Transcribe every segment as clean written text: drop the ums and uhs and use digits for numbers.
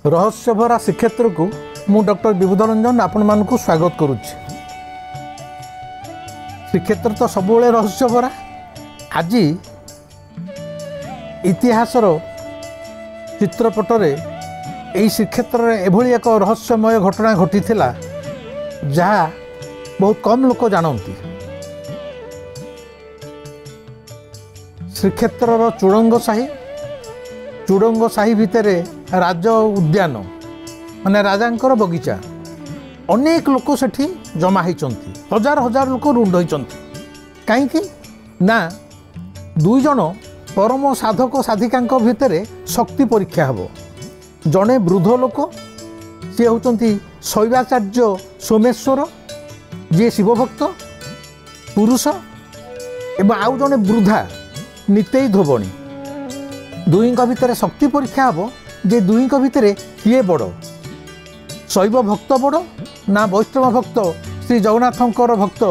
रहस्यभरा श्रीक्षेत्र को मु डॉक्टर विभूत रंजन आपण मानकु स्वागत करुच्ची। श्रीक्षेत्र तो सबुले रहस्यभरा। आज इतिहासर चित्रपटरे यही श्रीक्षेत्र एभली एक रहस्यमय घटना घटी जहाँ बहुत कम लोक जानती। श्रीक्षेत्र चूड़ंग साही भितर राज उद्यान माने राजांकर बगीचा अनेक लोक सेठी जमा होती। हजार हजार लोक रुंड होती। कहीं ना दुई जन परम साधक साधिका भितर शक्ति परीक्षा हम। जड़े वृद्ध लोक सी होती शैवाचार्य सोमेश्वर जी शिवभक्त पुरुष एवं आउ जड़े वृद्धा नितेई धोबणी। दुई भितर शक्ति परीक्षा हम जे दुई भितर किए बड़ शैव भक्त बड़ ना वैष्णव भक्त श्री जगन्नाथंकर भक्त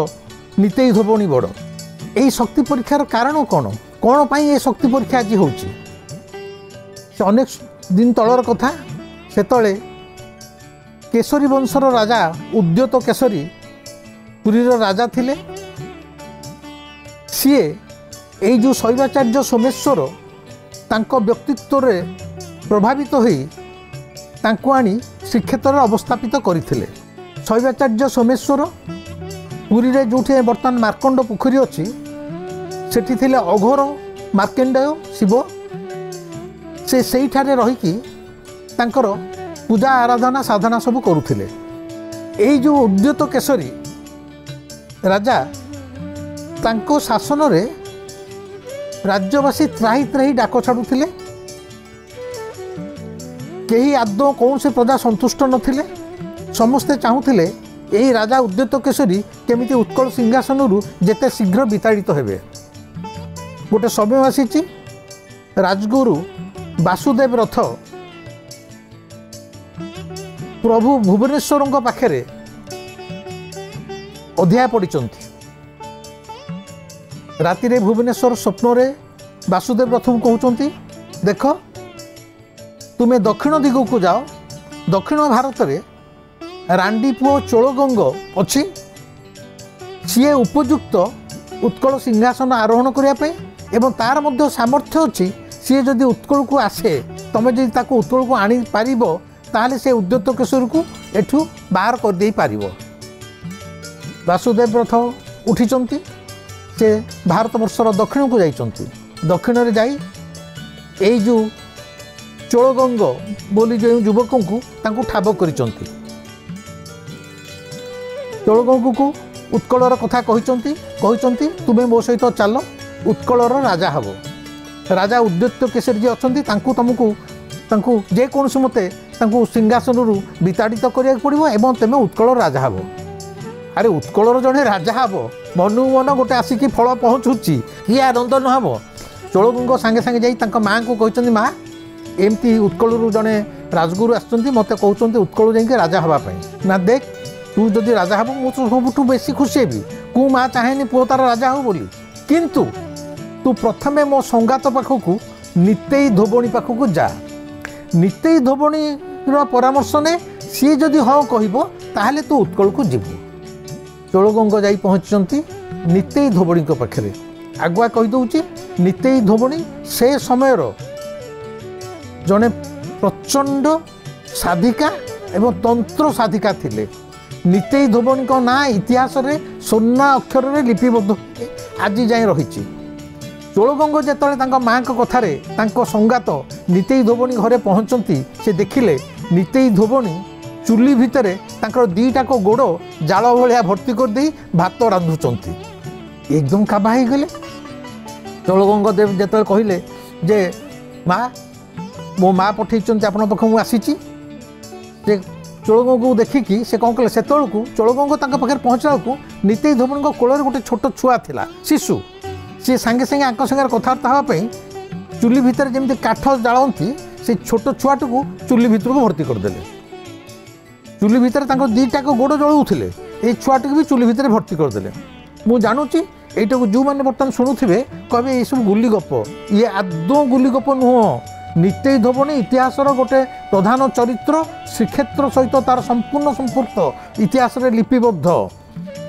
नितेई धोबणी बड़। यही शक्ति परीक्षार कारण कौन कौन पाई ये शक्ति परीक्षा आज होची। अनेक दिन तलर कथा सेतले केशरी वंशर राजा उद्यत केशरी पुरीर राजा थिले। सीए यही जो शैवाचार्य सोमेश्वर तांको व्यक्तित्व रे प्रभावित होई तांको आनी श्रीक्षेत्र अवस्थापित करथिले। शैवाचार्य सोमेश्वर पुरी रे जोठे वर्तमान मार्कंड पोखरी अछि सेठी थिले अघोर मार्कंडेय शिव। से सेठारे रहीकि तांकर पूजा आराधना साधना सब करुथिले। एई जो उद्यत केशरी राजा तांको शासन रे राज्यवासी त्राही त्राही डाक छाड़ुथिले। केही आदौ कौन से प्रजा संतुष्ट नथिले। समस्ते चाहूथिले यही राजा उद्यत केशरी केमिति उत्कल सिंहासन जेते शीघ्र विताड़ित हेबे। गोटे समय आसीची राजगुरु वासुदेव रथ प्रभु भुवनेश्वर पाखे अध्याय पड़िचंती। राति रे भुवनेश्वर स्वप्न रे वासुदेव रथ को कहते देख तुम्हें दक्षिण दिग को जाओ। दक्षिण भारत रे रांडी पुओ चोलगंग अच्छी सी उपयुक्त उत्कल सिंहासन आरोहण करने एवं तार मध्य सामर्थ्य अच्छी। सी जदि उत्कल को आसे तुम जदि ताको उत्कल को आनी पारिबो ताहले से उद्यत केशरी को एठू बाहर कर दे पारिबो। वासुदेव रथ उठिचंती से भारत वर्षर दक्षिण को जाइचंती। दक्षिण रे जाई एई जो चोलगंग बोली जो युवकों को तांको ठाब करिचंती। चोलगंग को उत्कलर कथा कहिचंती तुमे मो सहित चल उत्कलर राजा हब। राजा उद्यत केशरी जी अछंती तांको जे कोनसे मते तांको सिंहासन रु विताड़ित करिया पड़िबो एवं तमे उत्कलर राजा हब। अरे उत्कलर जड़े राजा हम मनु मन गोटे आसिकी फल पहुँचुची कि आनंद न हम। चोलगंग सांगे सांगे जाई माँ को कहते माँ एमती उत्कल जड़े राजगुरु आसुँच मत कहते उत्कल जाइए राजा हाँपाई ना देख तू जदि राजा हम मुझे सबुठ बेसी खुशी हेबी। कु माँ चाहेनी पुओ तार राजा हो बोली किंतु तू प्रथमे मो संगात पाखक नितेई धोबणी पाखक जा। नितेई धोबणी परामर्श ने सी जदि हाँ कहब ताहले तू उत्कल को जीवु। चोलगंग जाई पहुँचती नितेई धोबणी पाखे आगुआ कहीदे नितेई धोबणी से समय जड़े प्रचंड साधिका एवं तंत्र साधिका थिले। नितेई धोबणी ना इतिहास रे सोना अक्षर रे लिपिबद्ध आज जाए रही। चोलगंग जेतले माँ कथार संगात नितेई धोबणी घरे पहुँचती से देखिले नितेई धोबणी चुली भितर तांकर दीटाक गोड़ जाल भाया भर्ती कर दे भात रांधुंट एकदम काबा हो गले। चोलगंग देव जेतले कहले जे माँ मो माँ पठे आपण पाख मुझे आसी। चोलगंग को देखिकी से कौन कले से चोलगंग पाखे पहुँचला को नितेई धोबणी कोल गोटे छोट छुआ थिला शिशु। सी सांगे सांगे आंक संगे कथबार्ता हाँपाई चुली भितर जमी काठ जालती से छोट छुआटी को चुली भितर को भर्ती करदे। चुली भितर दीटाक गोड़ जलाऊे ये छुआटी भी चुली भितर भर्ती करदे। मु जानुची यहीटा को जो मैंने बर्तमान शुणुवे कहे ये सब गुली गप ये आदौ गुली गप नुह नितेई धोबणी इतिहासर गोटे प्रधान चरित्र श्रीक्षेत्र सहित तार संपूर्ण संपर्क इतिहास रे लिपिबद्ध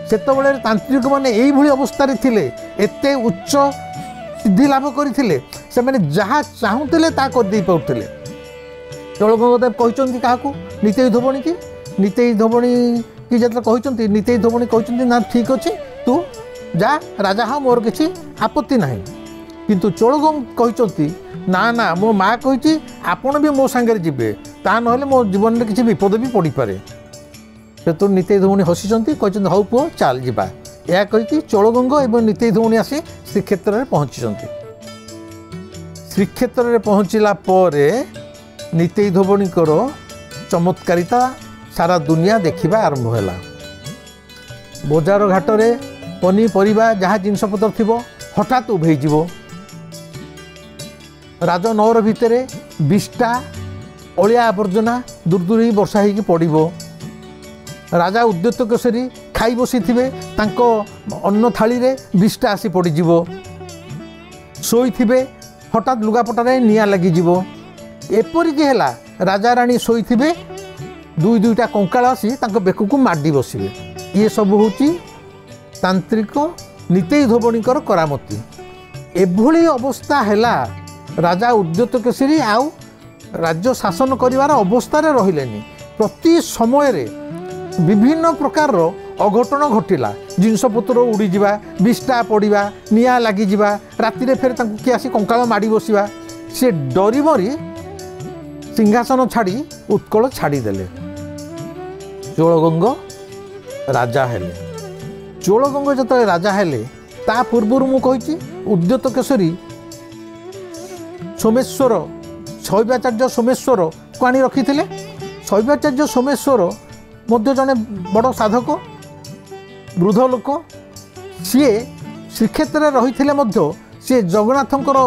सेतबेले तांत्रिक माने एई भली अवस्था रे थिले एते उच्च सिद्धि लाभ करथिले से माने जहा चाहुतिले ता कर दे पाउतिले चोलगंगदेव कहचंती काहाकू नितेई धोबणी की नितेई धोबणी की जत कहचंती नितेई धोबणी कहचंती ना ठीक अछि तू जा राजा हा मोर किछि आपत्ति नाही किंतु चोलगंग कहचंती ना ना मो माँ कही आपण भी मो सांगे जीवे ता ना मो जीवन में किसी विपद भी पड़ पारे से तो नितेई धोबणी हसीचंती कहते हौ पुओ चल जा यह कही चोलगंग एवं नितेई धोबणी आसी श्रीक्षेत्र में पहुँची श्रीक्षेत्र में पहुँचला नितेई धोबणीकर चमत्कारिता सारा दुनिया देखा आरंभ है बजार घाट में पनीपरिया जहाँ जिनपतर थी हठात उभेज राजनगर भितर विष्टा अलिया आवर्जना दूर दूर ही वर्षा हो पड़ो राजा उद्यत केशरी खाई बसी थे अन्न थाली रे विष्टा आसी पड़ज शोथे हठात लुगापटारे निआ लगिज एपरिक है राजा राणी शोथे दुई दुईटा कंकाल आसी बेकू माडी बसवे ये सब हूँ तांत्रिक नितेई धोबणीकर करामती एभली अवस्था है राजा उद्यत केशरी आउ राज्य शासन करिवार अवस्था रहिले प्रति समय रे विभिन्न प्रकार अघटन घटिला जिनपतर उड़ीजा विष्टा पड़ा निआ लगिज राति फेर किए आसी कंकाल माड़ी बसवा से डरी मरी सिंहासन छाड़ी उत्कल छाड़ीदेले चोलगंग राजा हेले चोलगंग जो राजा हेले ता पूर्व मु कही उद्यत केशरी सोमेश्वर शैवाचार्य सोमेश्वर को आनी रखी शैवाचार्य सोमेश्वर मध्य जड़े बड़ साधक वृद्ध लोक सी श्रीक्षेत्र रही सी जगन्नाथंकर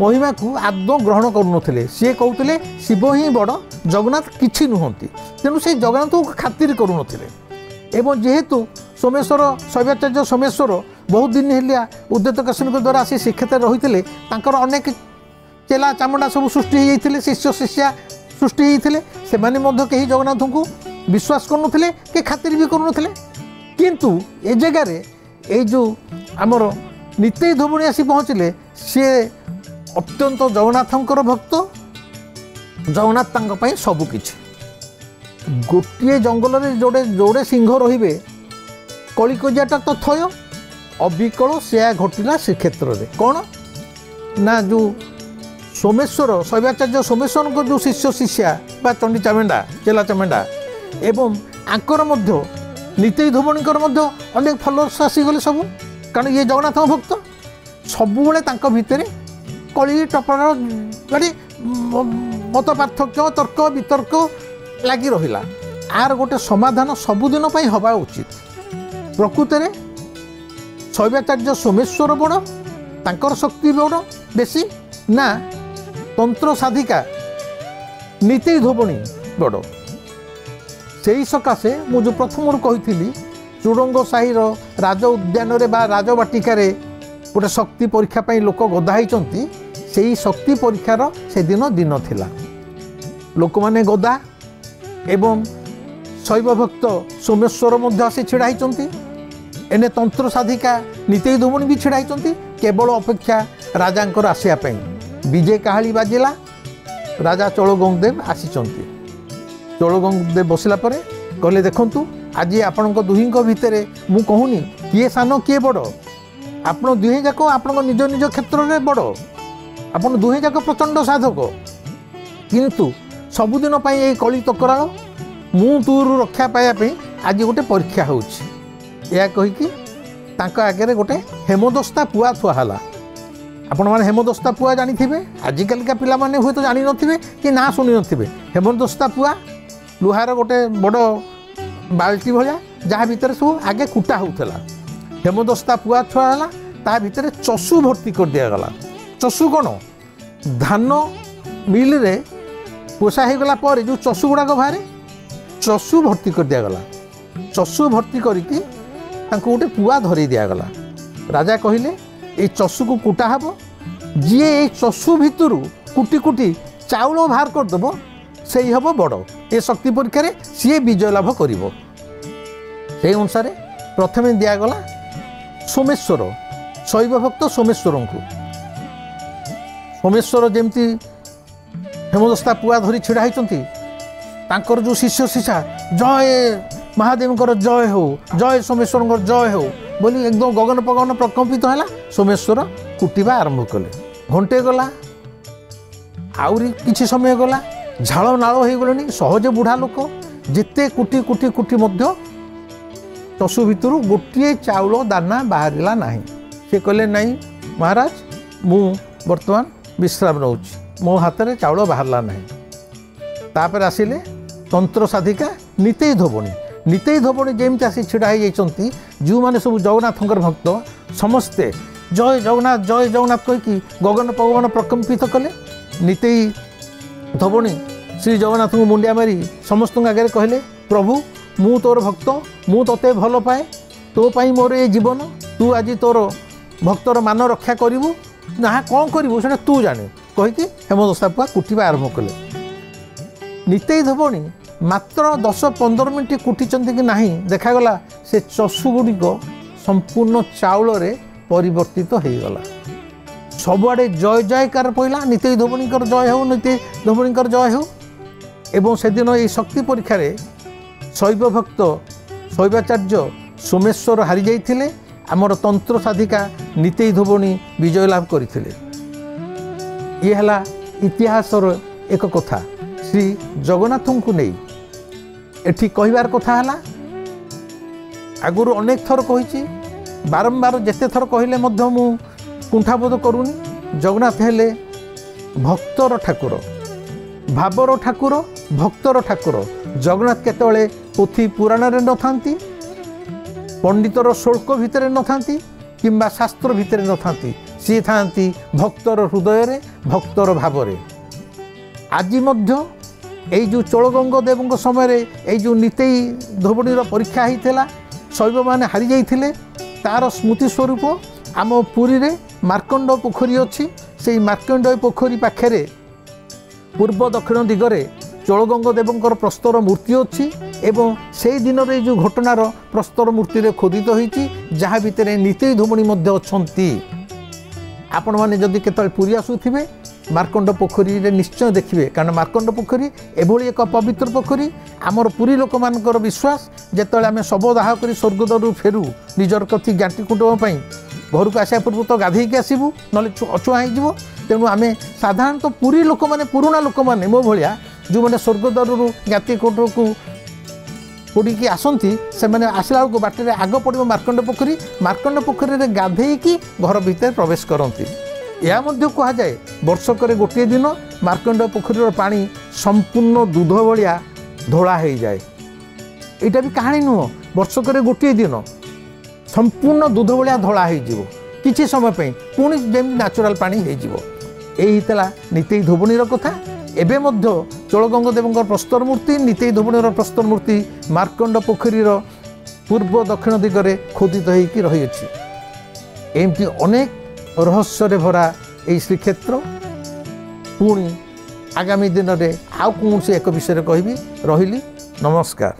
महिमा को आदौ ग्रहण करुले सी कहते शिव ही बड़ जगन्नाथ किछि नुहंती तेणु से जगन्नाथ को खातिर करुले एवं जेहेतु सोमेश्वर शैवाचार्य सोमेश्वर बहुत दिन है उद्यत केशरी द्वारा आसी श्रीक्षेत्र रही अनेक चेला चामुंडा सब सृष्टि होते शिष्य शिष्या सृष्टि होते से कहीं जगन्नाथ को विश्वास करुले कि खातिर भी करुले किंतु ए जगार ये जो आमर नितेई धोबणी आसी पहुँचले सी अत्यंत जगन्नाथंकर भक्त जगन्नाथ तांको सबकि गोटे जंगल में जोड़े जोड़े सिंह रे कलिकजियाटा तो थय अविकल से घटिला श्रीक्षेत्र में कौन ना जो सोमेश्वर शैवाचार्य सोमेश्वर को जो शिष्य शिष्या बा चंडी चामेंडा चेला चामेंडा एवं आंकर मध्य नितेई धोबणीकर अनेक फलोअर्स आसीगले सब कारण ये जगन्नाथ भक्त सबुबले तांको भितर कली टपर गाड़ी मत पार्थक्य तर्क वितर्क लगी रहिला आर गोटे समाधान सबुदिन पर हवा उचित प्रकृत में शैवाचार्य सोमेश्वर बड़ तांकर शक्ति बड़ बेसी ना तंत्र साधिका नितेई धोबणी बड़ से सकाशे मुझे प्रथम कही चुरंग साही राज उद्यान बा राजबाटिकार गोटे शक्ति परीक्षा पर लोक गदा होती शक्ति परीक्षार से दिन दिन थिला लोक माने गदा एवं शैव भक्त सोमेश्वर आसी छिड़ा होती एने तंत्र साधिका नितेई धोबणी भी छिड़ा होती केवल अपेक्षा राजांकर आसियापी विजय काहाली बाजिला राजा चोलगंगदेव आसीचंती चोलगंगदेव बसला परे कहले देखंतु आज आपण दुही भितर मु कहूनी किए सान किए बड़ आपण दुहे जाक आपण निज निज क्षेत्र में बड़ आपण दुहे जाक प्रचंड साधक किंतु सबुदिन ये कली तकराल मु तूर रक्षा पाइबापी आज गोटे परीक्षा होया कहीकि आगे गोटे हेमदस्ता पुआ थुआला आपण मैंने हेमदस्ता पुआ जानी थे आजिकलिका पिला माने हुए तो जानी नथिबे कि ना शुणी नथिबे हेमदस्ता पुआ लुहार गोटे बड़ बाल्टी भाया जहाँ भितर सब आगे कुटा होता हेमदस्ता पुआ थुआला ता भितर चषु भर्ती कर दिगला चषु कौन धान मिल रे पोषा हो गला पर जो चषु गुड़ाक बाहर चषु भर्ती कर दिगला चषु भर्ती करके गोटे पुआ धरी दिगला राजा कहले ये चषु को कुटा हम जी ये चषु भितर कुटी कुटी चाउल बाहर करदेव से ही हम बड़ ए शक्ति परीक्षा सी विजय लाभ कर अनुसार प्रथम दिगला सोमेश्वर शैव भक्त सोमेश्वर को सोमेश्वर जमती हेमदस्ता पुआ धरी छिड़ा होती जो शिष्य शिष्या जय महादेव जय हो जय सोमेश्वर जय हो बोली एकदम गगन पगन प्रकम्पित है सोमेश्वर कुटिबा आरंभ कले घंटे गला आउरी किछि समय गला झाल नाल हो गले सहज बुढ़ा लोक जिते कुटी कुटी कुटी मध्य चषु भितर गोटे चाउल दाना बाहरला नहीं से कहले नहीं महाराज मु वर्तमान विश्राम नौ मो हाथ में चाउल बाहरला नहीं तापर आसिले तंत्र साधिका नितेई धोबणी जमती आसी छिड़ा होती जो मैंने सब जगन्नाथ भक्त समस्ते जय जगन्नाथ कहीकि गगन पवन प्रकम्पित कले नितेई धोबणी श्री जगन्नाथ को मुंडिया मारी समस्त आगे कहले प्रभु मु तोर भक्त मु तोते भल पाए तो पाई मोर ये जीवन तू आज तोर भक्तर मान रक्षा करू ना कौन करू से तू जाने कहीकि हेमदस्ता पुआ कुटिबा आरंभ कले नितेई धोबणी मात्र 10-15 मिनट कुटिचंती कि नहीं देखागला से चषु गुड़िक संपूर्ण चाउल रे परिवर्तित हो गला सबुआड़े जय जयकार पड़ा नितेई धोबणी जय हो नितेई धोबणी जय हो एवं से दिन ये शक्ति परीक्षा शैव भक्त शैवाचार्य सोमेश्वर हारी जाइथिले आमर तंत्र साधिका नितेई धोबणी विजय लाभ करथिले। ये हला इतिहासर एक कथा श्री जगन्नाथ को नहीं एठी कहिबार कथा हला आगुरु अनेक थर कही बारंबार जेते थर कहले मध्य मु कुंठाबोध करूनी जगन्नाथ हेले भक्तर ठाकुर भावर ठाकुर भक्तर ठाकुर जगन्नाथ केतବେଳେ पोथी पुराण रे न थांती पंडितर शुल्क भितर न थांती किंबा शास्त्र भितर न थांती सी थांती भक्तर हृदय रे भक्तर भाव रे आज मध्य এই जो चोलगंग देव समय এই जो नितेई धोबणीर परीक्षा होता शैव मैंने हारी जाइए तार स्मृति स्वरूप आम पुरी रे मार्कंड पोखरी अच्छी से मार्कंड पोखरी पाखे पूर्व दक्षिण दिगरे चोलगंग देवंकर प्रस्तर मूर्ति अच्छी एवं से दिन रे जो घटनार प्रस्तर मूर्ति रे खोदित होती जहाँ भितर नितेई धोबणी मध्य अच्छी आपण मैंने जदि केतବେଳେ पुरी आसुथिबे मार्कंड पोखरी रे निश्चय देखिए कारण मार्कंड पोखरी एभली एक पवित्र पोखरी आमर पुरी लोक मानकर विश्वास जेतବେଳେ आम शव दाह कर स्वर्गद्वार फेरू निजर कथि गांटी कुटुंब घर को आसा पूर्व तो गाधेक आसबू ना अचुआ हो तेणु आम साधारणतः पुरी लोक मैंने पुराणा लोक मैंने मो भाया जो मैंने स्वर्गद्वार गाती कोटर को पड़ी आसती से आसला बेलू बाटर आग पड़ो मार्कंड पोखरी गाधेकी घर भितर प्रवेश करती यह कह जाए वर्षक गोटे दिन मार्कंड पोखरीर पानी संपूर्ण दूध भाया धोला हो जाए यहाँ भी कहानी नुह वर्षक गोटे दिन संपूर्ण दूध भाया धोला हो किसी समय पुणी जमी नेचुराल पानी होता नितेई धोबणीर कथा एबे मध्य चोलगंग देव प्रस्तर मूर्ति नितेई धोबणीर प्रस्तर मूर्ति मार्कंड पोखरीर पूर्व दक्षिण दिगरे खोदित होती रही एमती अनेक रहस्य भरा यही श्रीक्षेत्र पुणी आगामी दिन में आउ कौन से एक विषय कहबी रही नमस्कार।